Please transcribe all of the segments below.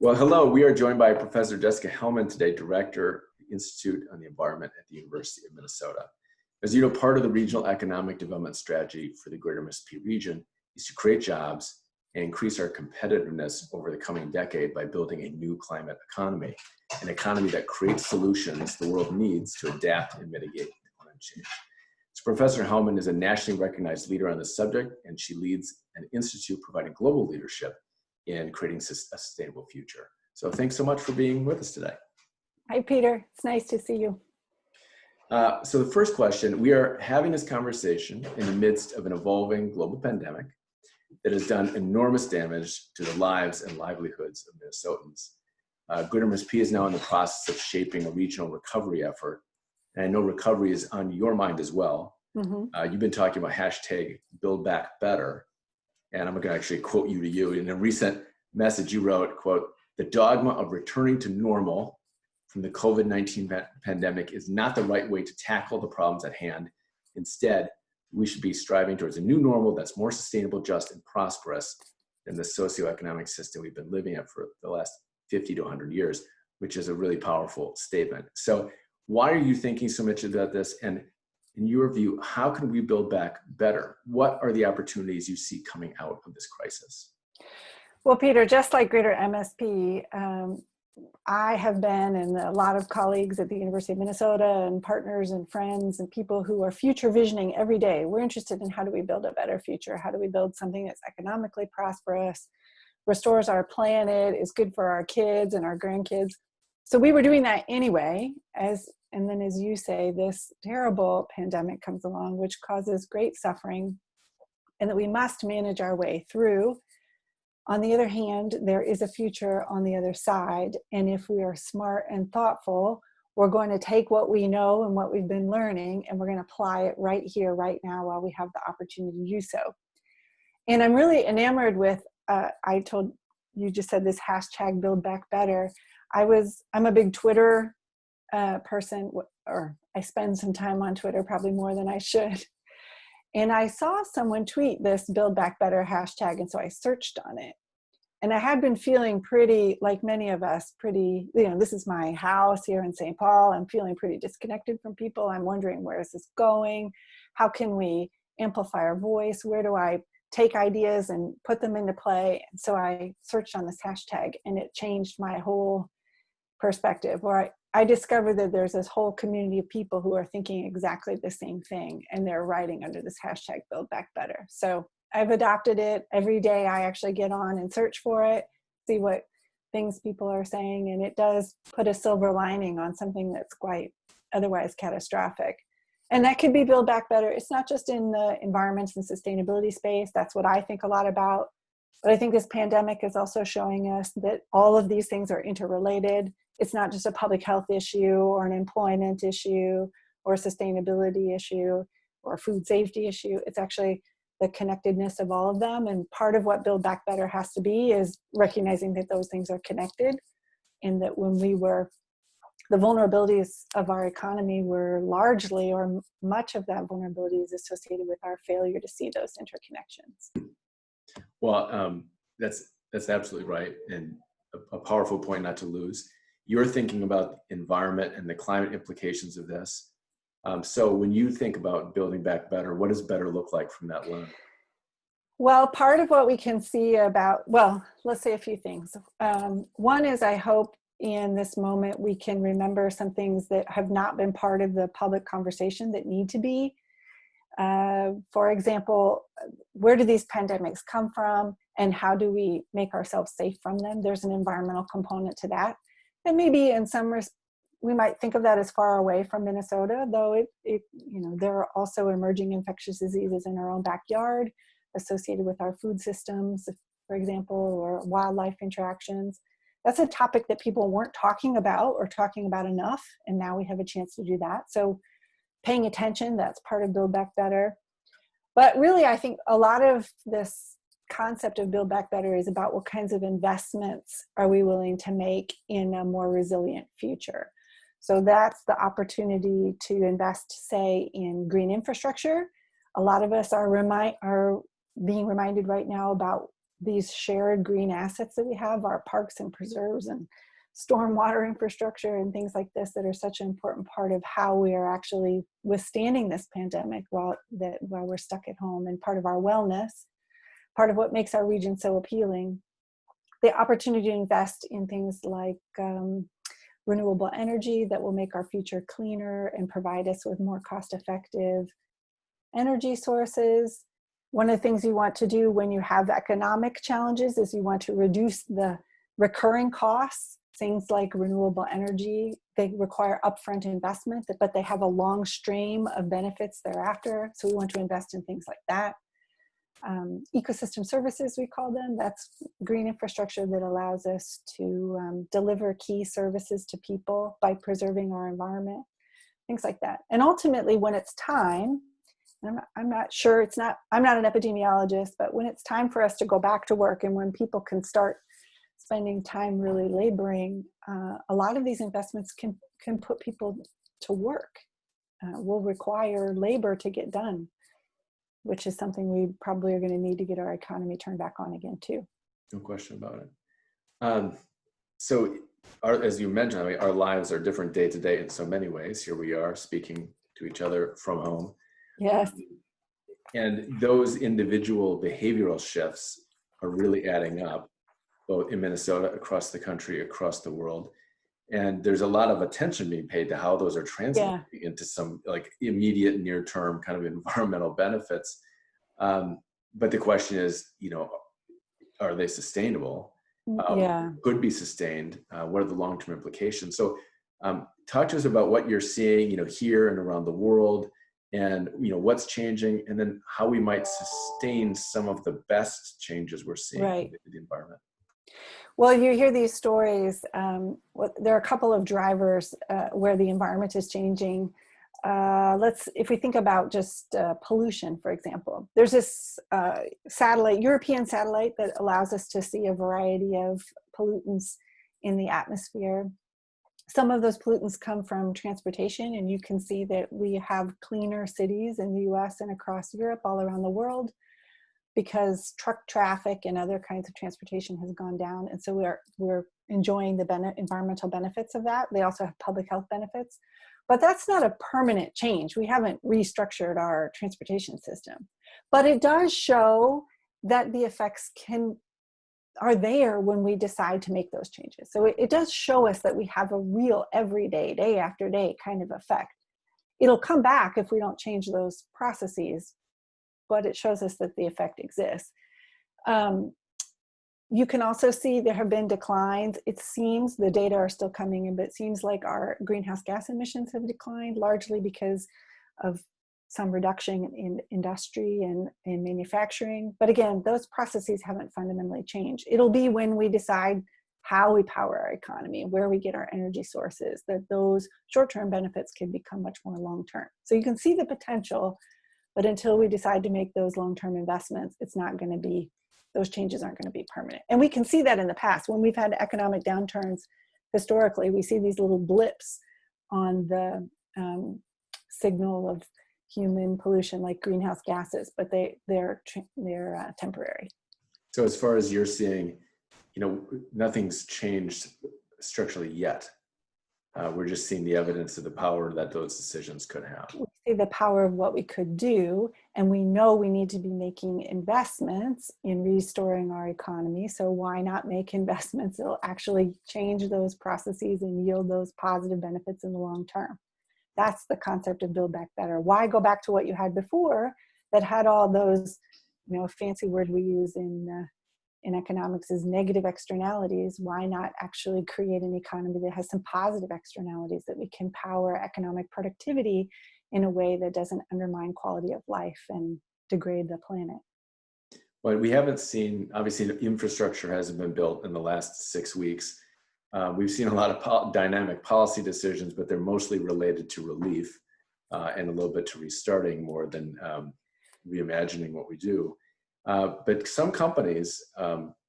Well, hello. We are joined by Professor Jessica Hellmann today, Director of the Institute on the Environment at the University of Minnesota. As you know, part of the regional economic development strategy for the greater MSP region is to create jobs and increase our competitiveness over the coming decade by building a new climate economy, an economy that creates solutions the world needs to adapt and mitigate climate change. So Professor Hellmann is a nationally recognized leader on this subject, and she leads an institute providing global leadership in creating a sustainable future. So thanks so much for being with us today. Hi, Peter. It's nice to see you. So the first question, we are having this conversation in the midst of an evolving global pandemic that has done enormous damage to the lives and livelihoods of Minnesotans. Greater MSP is now in the process of shaping a regional recovery effort. And I know recovery is on your mind as well. Mm-hmm. You've been talking about hashtag Build Back Better. And I'm going to actually quote you to you. In a recent message you wrote, quote, "The dogma of returning to normal from the COVID-19 pandemic is not the right way to tackle the problems at hand. Instead, we should be striving towards a new normal that's more sustainable, just, and prosperous than the socioeconomic system we've been living in for the last 50 to 100 years, which is a really powerful statement. So why are you thinking so much about this? And in your view, how can we build back better? What are the opportunities you see coming out of this crisis? Well, Peter, just like Greater MSP, I have been, and a lot of colleagues at the University of Minnesota and partners and friends and people who are future visioning every day. We're interested in how do we build a better future? How do we build something that's economically prosperous, restores our planet, is good for our kids and our grandkids? So we were doing that anyway, and then as you say, this terrible pandemic comes along, which causes great suffering and that we must manage our way through. On the other hand, there is a future on the other side. And if we are smart and thoughtful, we're going to take what we know and what we've been learning, and we're going to apply it right here, right now, while we have the opportunity to do so. And I'm really enamored with, I told you, just said this hashtag Build Back Better. I'm a big Twitter person, or I spend some time on Twitter, probably more than I should. And I saw someone tweet this Build Back Better hashtag, and so I searched on it. And I had been feeling pretty, like many of us, this is my house here in St. Paul. I'm feeling pretty disconnected from people. I'm wondering, where is this going? How can we amplify our voice? Where do I take ideas and put them into play? And so I searched on this hashtag, and it changed my whole perspective, where I discovered that there's this whole community of people who are thinking exactly the same thing, and they're writing under this hashtag Build Back Better. So I've adopted it. Every day I actually get on and search for it, see what things people are saying, and it does put a silver lining on something that's quite otherwise catastrophic. And that could be Build Back Better. It's not just in the environments and sustainability space. That's what I think a lot about. But I think this pandemic is also showing us that all of these things are interrelated. It's not just a public health issue or an employment issue or a sustainability issue or a food safety issue. It's actually the connectedness of all of them. And part of what Build Back Better has to be is recognizing that those things are connected, and that when the vulnerabilities of our economy were largely, or much of that vulnerability is associated with our failure to see those interconnections. Well, that's absolutely right, and a powerful point not to lose. You're thinking about environment and the climate implications of this. So when you think about building back better, what does better look like from that lens? Well, part of what we can see let's say a few things. One is, I hope in this moment we can remember some things that have not been part of the public conversation that need to be. For example, where do these pandemics come from, and how do we make ourselves safe from them? There's an environmental component to that. And maybe in some we might think of that as far away from Minnesota, though there are also emerging infectious diseases in our own backyard associated with our food systems, for example, or wildlife interactions. That's a topic that people weren't talking about or talking about enough, and now we have a chance to do that. So paying attention, that's part of Build Back Better. But really, I think a lot of this concept of Build Back Better is about what kinds of investments are we willing to make in a more resilient future. So that's the opportunity to invest, say, in green infrastructure. A lot of us are being reminded right now about these shared green assets that we have, our parks and preserves and stormwater infrastructure and things like this that are such an important part of how we are actually withstanding this pandemic while we're stuck at home, and part of our wellness, part of what makes our region so appealing. The opportunity to invest in things like renewable energy that will make our future cleaner and provide us with more cost-effective energy sources. One of the things you want to do when you have economic challenges is you want to reduce the recurring costs. Things like renewable energy, they require upfront investment, but they have a long stream of benefits thereafter. So we want to invest in things like that. Ecosystem services, we call them. That's green infrastructure that allows us to deliver key services to people by preserving our environment, things like that. And ultimately, when it's time, I'm not sure, I'm not an epidemiologist, but when it's time for us to go back to work and when people can start spending time really laboring, a lot of these investments can put people to work. Will require labor to get done, which is something we probably are going to need to get our economy turned back on again too. No question about it. So as you mentioned, I mean, our lives are different day to day in so many ways. Here we are speaking to each other from home. Yes. And those individual behavioral shifts are really adding up, both in Minnesota, across the country, across the world. And there's a lot of attention being paid to how those are translating into some like immediate near-term kind of environmental benefits. But the question is, are they sustainable? Could be sustained. What are the long-term implications? So talk to us about what you're seeing, here and around the world, and what's changing, and then how we might sustain some of the best changes we're seeing in the environment. Well, you hear these stories. There are a couple of drivers where the environment is changing. If we think about just pollution, for example, there's this European satellite that allows us to see a variety of pollutants in the atmosphere. Some of those pollutants come from transportation, and you can see that we have cleaner cities in the US and across Europe, all around the world, because truck traffic and other kinds of transportation has gone down. And so we're enjoying the environmental benefits of that. They also have public health benefits, but that's not a permanent change. We haven't restructured our transportation system, but it does show that the effects are there when we decide to make those changes. So it does show us that we have a real everyday, day after day kind of effect. It'll come back if we don't change those processes, but it shows us that the effect exists. You can also see there have been declines. It seems, the data are still coming in, but it seems like our greenhouse gas emissions have declined, largely because of some reduction in industry and in manufacturing. But again, those processes haven't fundamentally changed. It'll be when we decide how we power our economy, where we get our energy sources, that those short-term benefits can become much more long-term. So you can see the potential, but until we decide to make those long-term investments, those changes aren't going to be permanent. And we can see that in the past. When we've had economic downturns, historically, we see these little blips on the signal of human pollution, like greenhouse gases, but they're temporary. So as far as you're seeing, nothing's changed structurally yet. We're just seeing the evidence of the power that those decisions could have. We see the power of what we could do, and we know we need to be making investments in restoring our economy. So why not make investments that will actually change those processes and yield those positive benefits in the long term? That's the concept of Build Back Better. Why go back to what you had before that had all those, fancy word we use in economics is negative externalities? Why not actually create an economy that has some positive externalities, that we can power economic productivity in a way that doesn't undermine quality of life and degrade the planet? Well, we haven't seen, obviously the infrastructure hasn't been built in the last 6 weeks. We've seen a lot of dynamic policy decisions, but they're mostly related to relief and a little bit to restarting more than reimagining what we do. But some companies,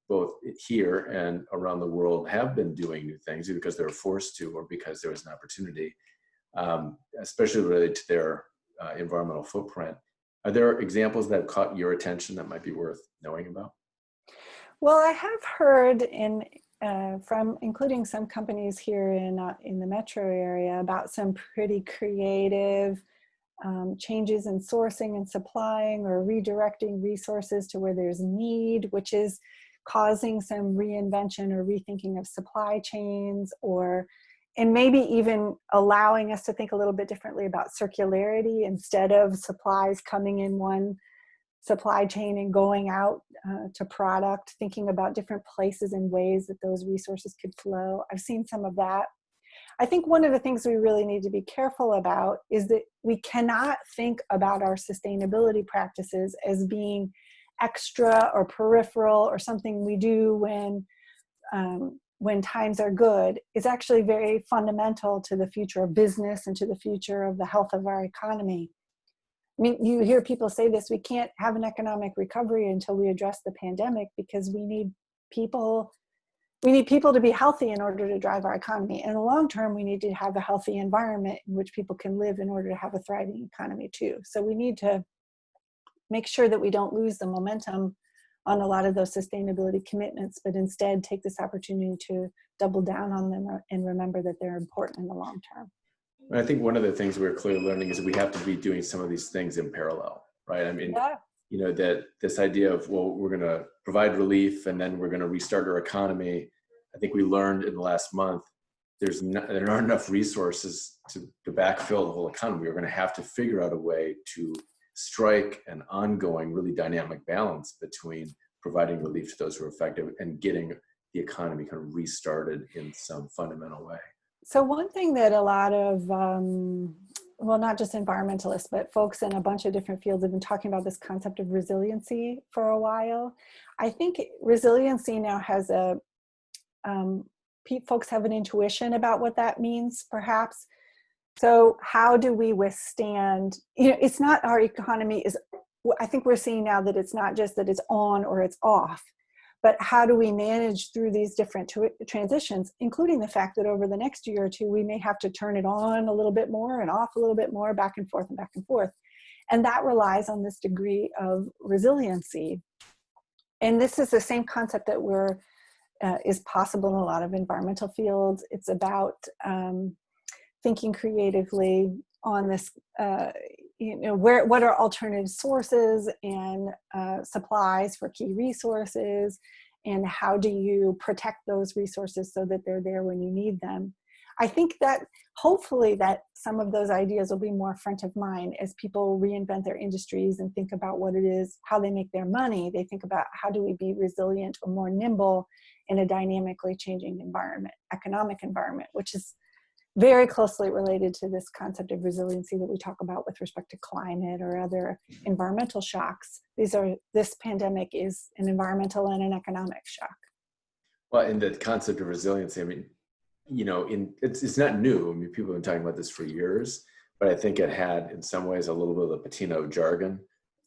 both here and around the world, have been doing new things either because they were forced to or because there was an opportunity, especially related to their environmental footprint. Are there examples that have caught your attention that might be worth knowing about? Well, I have heard from including some companies here in the metro area about some pretty creative changes in sourcing and supplying or redirecting resources to where there's need, which is causing some reinvention or rethinking of supply chains, and maybe even allowing us to think a little bit differently about circularity instead of supplies coming in one supply chain and going out to product, thinking about different places and ways that those resources could flow. I've seen some of that. I think one of the things we really need to be careful about is that we cannot think about our sustainability practices as being extra or peripheral or something we do when times are good. It's actually very fundamental to the future of business and to the future of the health of our economy. I mean, you hear people say this, we can't have an economic recovery until we address the pandemic because we need people to be healthy in order to drive our economy. In the long term, we need to have a healthy environment in which people can live in order to have a thriving economy too. So we need to make sure that we don't lose the momentum on a lot of those sustainability commitments, but instead take this opportunity to double down on them and remember that they're important in the long term. I think one of the things we're clearly learning is that we have to be doing some of these things in parallel, right? I mean, that this idea of, well, we're going to provide relief and then we're going to restart our economy. I think we learned in the last month, there aren't enough resources to backfill the whole economy. We're going to have to figure out a way to strike an ongoing, really dynamic balance between providing relief to those who are affected and getting the economy kind of restarted in some fundamental way. So one thing that a lot of, well, not just environmentalists, but folks in a bunch of different fields have been talking about this concept of resiliency for a while. I think resiliency now has folks have an intuition about what that means, perhaps. So how do we withstand, it's not our economy is, I think we're seeing now that it's not just that it's on or it's off, but how do we manage through these different transitions, including the fact that over the next year or two, we may have to turn it on a little bit more and off a little bit more, back and forth and back and forth. And that relies on this degree of resiliency. And this is the same concept that is possible in a lot of environmental fields. It's about thinking creatively on this, what are alternative sources and supplies for key resources, and how do you protect those resources so that they're there when you need them. I think that hopefully that some of those ideas will be more front of mind as people reinvent their industries and think about what it is, how they make their money. They think about how do we be resilient or more nimble in a dynamically changing environment, economic environment, which is very closely related to this concept of resiliency that we talk about with respect to climate or other environmental shocks. This pandemic is an environmental and an economic shock. Well, in the concept of resiliency, I mean, it's not new. I mean, people have been talking about this for years, but I think it had, in some ways, a little bit of the patina of jargon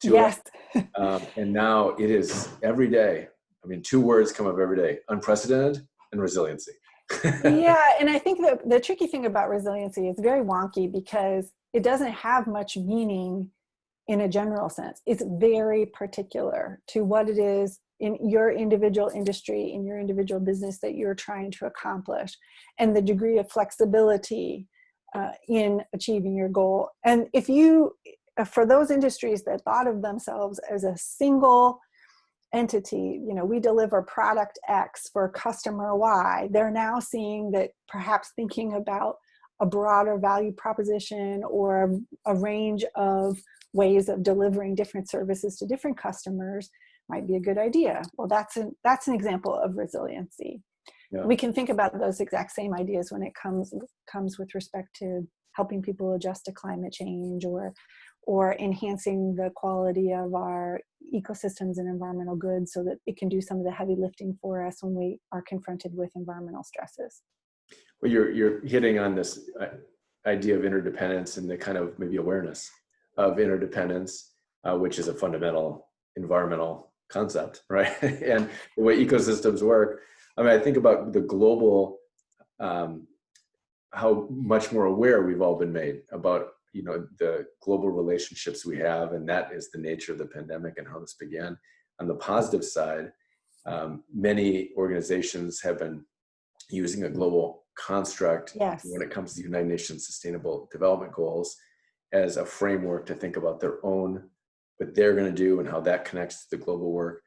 to it. And now it is every day. I mean, two words come up every day: unprecedented and resiliency. Yeah, and I think the tricky thing about resiliency is very wonky because it doesn't have much meaning in a general sense. It's very particular to what it is in your individual industry, in your individual business that you're trying to accomplish, and the degree of flexibility in achieving your goal. And for those industries that thought of themselves as a single entity, we deliver product X for customer Y, they're now seeing that perhaps thinking about a broader value proposition or a range of ways of delivering different services to different customers might be a good idea. Well, that's an example of resiliency. Yeah. We can think about those exact same ideas when it comes with respect to helping people adjust to climate change or enhancing the quality of our ecosystems and environmental goods so that it can do some of the heavy lifting for us when we are confronted with environmental stresses. Well, you're hitting on this idea of interdependence and the kind of maybe awareness of interdependence, which is a fundamental environmental concept, right? And the way ecosystems work. I mean, I think about the global, how much more aware we've all been made about the global relationships we have, and that is the nature of the pandemic and how this began. On the positive side, Many organizations have been using a global construct Yes. when it comes to the United Nations Sustainable Development Goals as a framework to think about their own, what they're going to do and how that connects to the global work.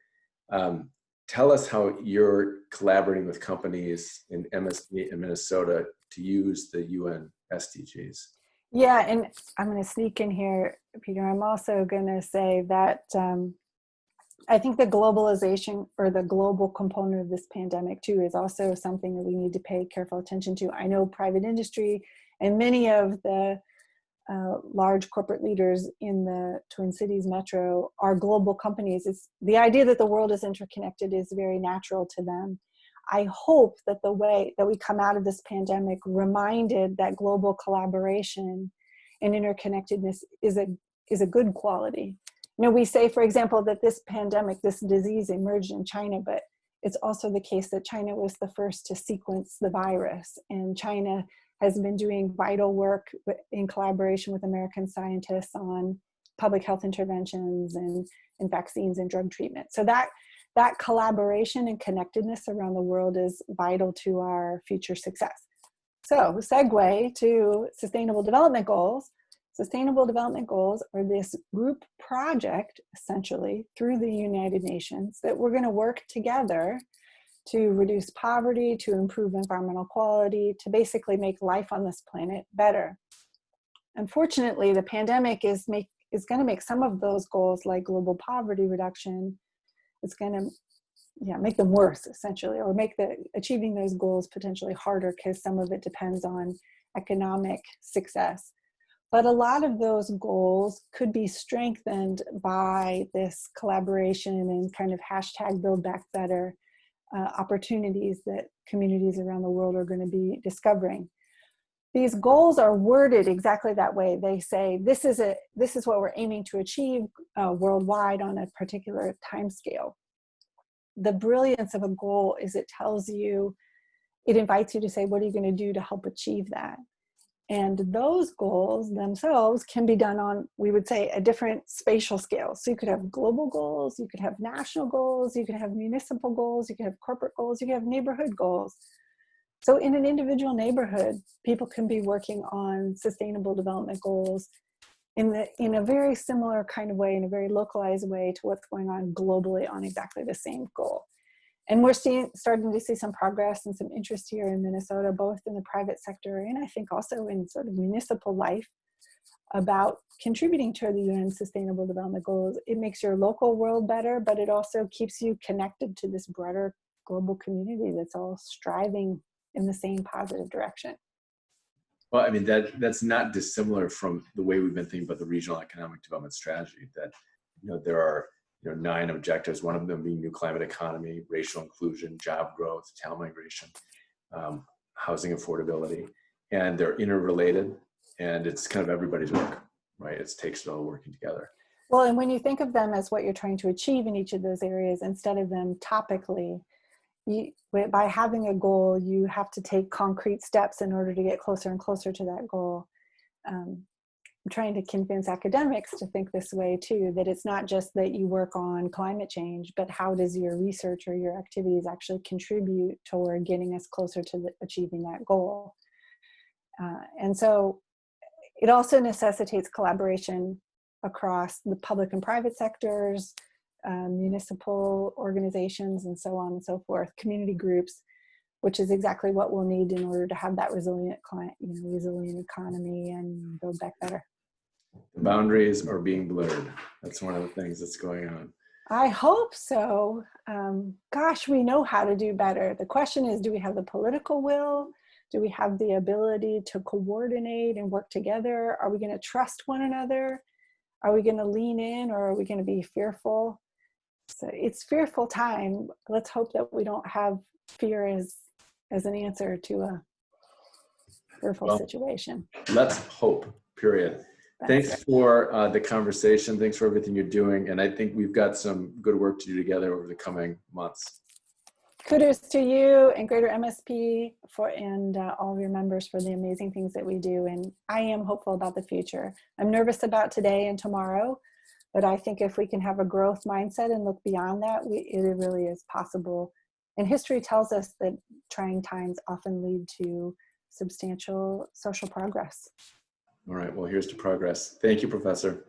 Tell us how you're collaborating with companies in MSP in Minnesota to use the UN SDGs. Yeah, and I'm going to sneak in here, Peter. I'm also going to say that I think the globalization or the global component of this pandemic too is also something that we need to pay careful attention to. I know private industry and many of the large corporate leaders in the Twin Cities metro are global companies. It's the idea that the world is interconnected is very natural to them. I hope that the way that we come out of this pandemic reminded that global collaboration and interconnectedness is a good quality. You know, we say, for example, that this pandemic, this disease emerged in China, but it's also the case that China was the first to sequence the virus, and China has been doing vital work in collaboration with American scientists on public health interventions and vaccines and drug treatment. So that collaboration and connectedness around the world is vital to our future success. So segue to Sustainable Development Goals. Sustainable Development Goals are this group project, essentially, through the United Nations that we're going to work together to reduce poverty, to improve environmental quality, to basically make life on this planet better. Unfortunately, the pandemic is going to make some of those goals, like global poverty reduction, it's going to make them worse, essentially, or make achieving those goals potentially harder because some of it depends on economic success. But a lot of those goals could be strengthened by this collaboration and kind of hashtag Build Back Better opportunities that communities around the world are going to be discovering. These goals are worded exactly that way. They say, this is what we're aiming to achieve worldwide on a particular time scale. The brilliance of a goal is it invites you to say, what are you going to do to help achieve that? And those goals themselves can be done on, we would say, a different spatial scale. So you could have global goals, you could have national goals, you could have municipal goals, you could have corporate goals, you could have neighborhood goals. So in an individual neighborhood, people can be working on sustainable development goals in a very similar kind of way, in a very localized way to what's going on globally on exactly the same goal. And we're starting to see some progress and some interest here in Minnesota, both in the private sector and I think also in sort of municipal life, about contributing to the UN Sustainable Development Goals. It makes your local world better, but it also keeps you connected to this broader global community that's all striving in the same positive direction. Well, I mean, that's not dissimilar from the way we've been thinking about the regional economic development strategy, that, there are 9 objectives, one of them being new climate economy, racial inclusion, job growth, talent migration, housing affordability, and they're interrelated, and it's kind of everybody's work, right? It takes it all working together. Well, and when you think of them as what you're trying to achieve in each of those areas, instead of them topically, by having a goal, you have to take concrete steps in order to get closer and closer to that goal. I'm trying to convince academics to think this way too, that it's not just that you work on climate change, but how does your research or your activities actually contribute toward getting us closer to achieving that goal. And so it also necessitates collaboration across the public and private sectors, municipal organizations, and so on and so forth, community groups, which is exactly what we'll need in order to have that resilient economy and build back better. The boundaries are being blurred. That's one of the things that's going on. I hope so. Gosh, we know how to do better. The question is, do we have the political will? Do we have the ability to coordinate and work together? Are we going to trust one another? Are we going to lean in, or are we going to be fearful? So it's fearful time. Let's hope that we don't have fear as an answer to a fearful situation. Let's hope, period. Thanks for the conversation. Thanks for everything you're doing. And I think we've got some good work to do together over the coming months. Kudos to you and Greater MSP and all of your members for the amazing things that we do. And I am hopeful about the future. I'm nervous about today and tomorrow, But I think if we can have a growth mindset and look beyond that, it really is possible. And history tells us that trying times often lead to substantial social progress. All right, well, here's to progress. Thank you, Professor.